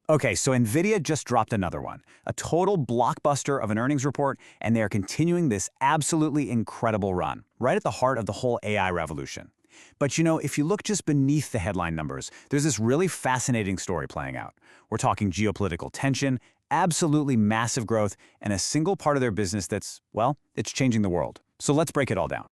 Okay, so NVIDIA just dropped another one, a total blockbuster of an earnings report, and they are continuing this absolutely incredible run, right at the heart of the whole AI revolution. But if you look just beneath the headline numbers, there's this really fascinating story playing out. We're talking geopolitical tension, absolutely massive growth, and a single part of their business that's, well, it's changing the world. So let's break it all down.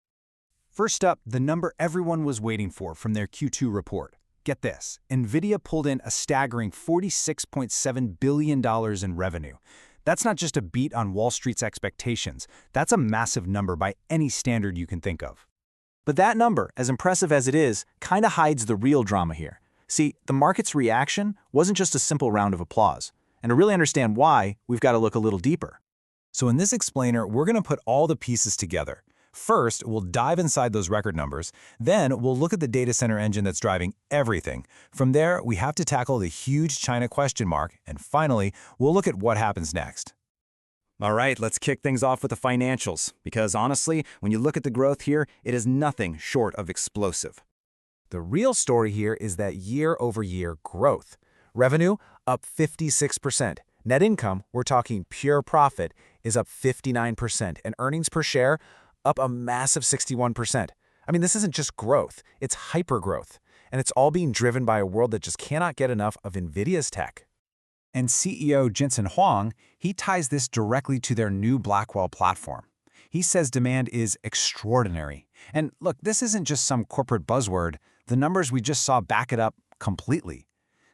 First up, the number everyone was waiting for from their Q2 report. Get this, NVIDIA pulled in a staggering $46.7 billion in revenue. That's not just a beat on Wall Street's expectations. That's a massive number by any standard you can think of. But that number, as impressive as it is, kind of hides the real drama here. See, the market's reaction wasn't just a simple round of applause. And to really understand why, we've got to look a little deeper. So in this explainer, we're going to put all the pieces together. First, we'll dive inside those record numbers. Then, we'll look at the data center engine that's driving everything. From there, we have to tackle the huge China question mark. And finally, we'll look at what happens next. All right, let's kick things off with the financials. Because honestly, when you look at the growth here, it is nothing short of explosive. The real story here is that year-over-year growth. Revenue up 56%. Net income, we're talking pure profit, is up 59%. And earnings per share up a massive 61%. I mean, this isn't just growth, it's hyper-growth. And it's all being driven by a world that just cannot get enough of NVIDIA's tech. And CEO Jensen Huang, he ties this directly to their new Blackwell platform. He says demand is extraordinary. And look, this isn't just some corporate buzzword. The numbers we just saw back it up completely.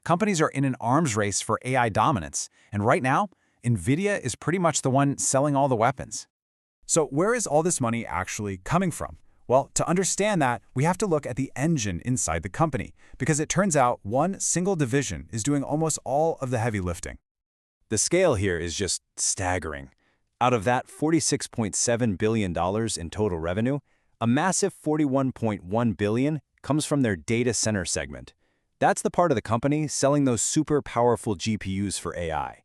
Companies are in an arms race for AI dominance. And right now, NVIDIA is pretty much the one selling all the weapons. So where is all this money actually coming from? Well, to understand that, we have to look at the engine inside the company, because it turns out one single division is doing almost all of the heavy lifting. The scale here is just staggering. Out of that $46.7 billion in total revenue, a massive $41.1 billion comes from their data center segment. That's the part of the company selling those super powerful GPUs for AI.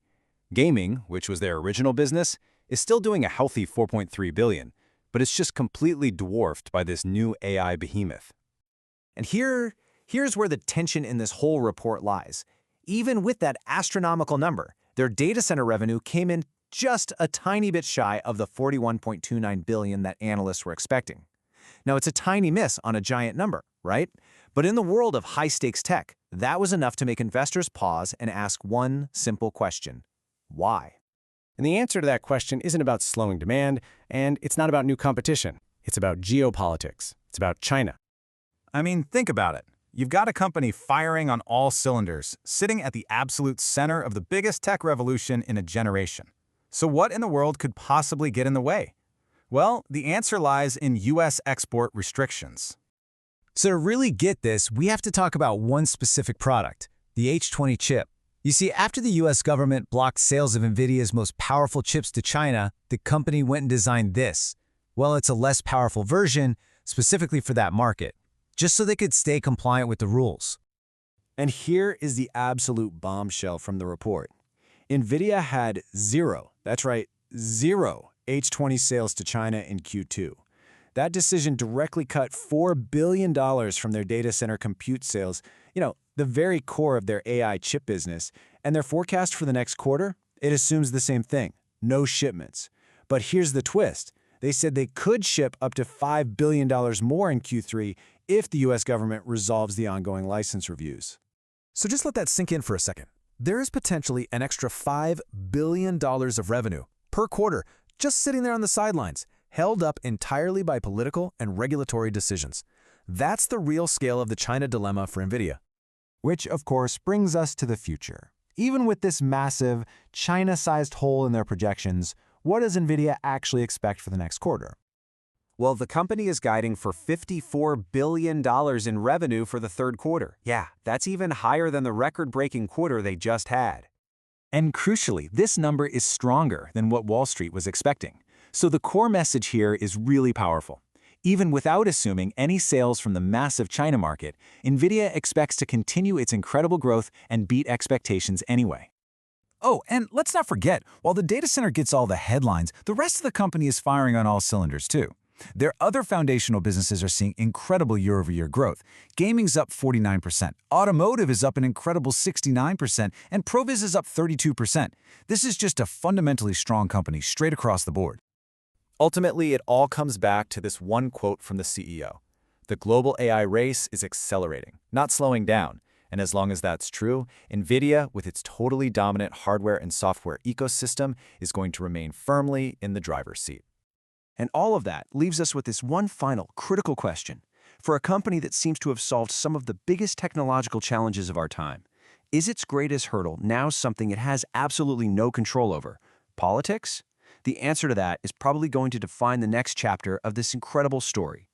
Gaming, which was their original business, is still doing a healthy $4.3 billion, but it's just completely dwarfed by this new AI behemoth. And here's where the tension in this whole report lies. Even with that astronomical number, their data center revenue came in just a tiny bit shy of the $41.29 billion that analysts were expecting. Now, it's a tiny miss on a giant number, right? But in the world of high-stakes tech, that was enough to make investors pause and ask one simple question: why? And the answer to that question isn't about slowing demand, and it's not about new competition. It's about geopolitics. It's about China. I mean, think about it. You've got a company firing on all cylinders, sitting at the absolute center of the biggest tech revolution in a generation. So what in the world could possibly get in the way? Well, the answer lies in U.S. export restrictions. So to really get this, we have to talk about one specific product, the H20 chip. You see, after the U.S. government blocked sales of NVIDIA's most powerful chips to China, the company went and designed this. Well, it's a less powerful version, specifically for that market, just so they could stay compliant with the rules. And here is the absolute bombshell from the report. NVIDIA had zero, that's right, zero H20 sales to China in Q2. That decision directly cut $4 billion from their data center compute sales, the very core of their AI chip business. And their forecast for the next quarter, it assumes the same thing, no shipments. But here's the twist. They said they could ship up to $5 billion more in Q3 if the U.S. government resolves the ongoing license reviews. So just let that sink in for a second. There is potentially an extra $5 billion of revenue per quarter just sitting there on the sidelines, held up entirely by political and regulatory decisions. That's the real scale of the China dilemma for NVIDIA. Which, of course, brings us to the future. Even with this massive, China-sized hole in their projections, what does NVIDIA actually expect for the next quarter? Well, the company is guiding for $54 billion in revenue for the third quarter. Yeah, that's even higher than the record-breaking quarter they just had. And crucially, this number is stronger than what Wall Street was expecting. So the core message here is really powerful. Even without assuming any sales from the massive China market, NVIDIA expects to continue its incredible growth and beat expectations anyway. Oh, and let's not forget, while the data center gets all the headlines, the rest of the company is firing on all cylinders too. Their other foundational businesses are seeing incredible year-over-year growth. Gaming's up 49%, automotive is up an incredible 69%, and Proviz is up 32%. This is just a fundamentally strong company straight across the board. Ultimately, it all comes back to this one quote from the CEO. The global AI race is accelerating, not slowing down. And as long as that's true, NVIDIA, with its totally dominant hardware and software ecosystem, is going to remain firmly in the driver's seat. And all of that leaves us with this one final critical question. For a company that seems to have solved some of the biggest technological challenges of our time, is its greatest hurdle now something it has absolutely no control over? Politics? The answer to that is probably going to define the next chapter of this incredible story.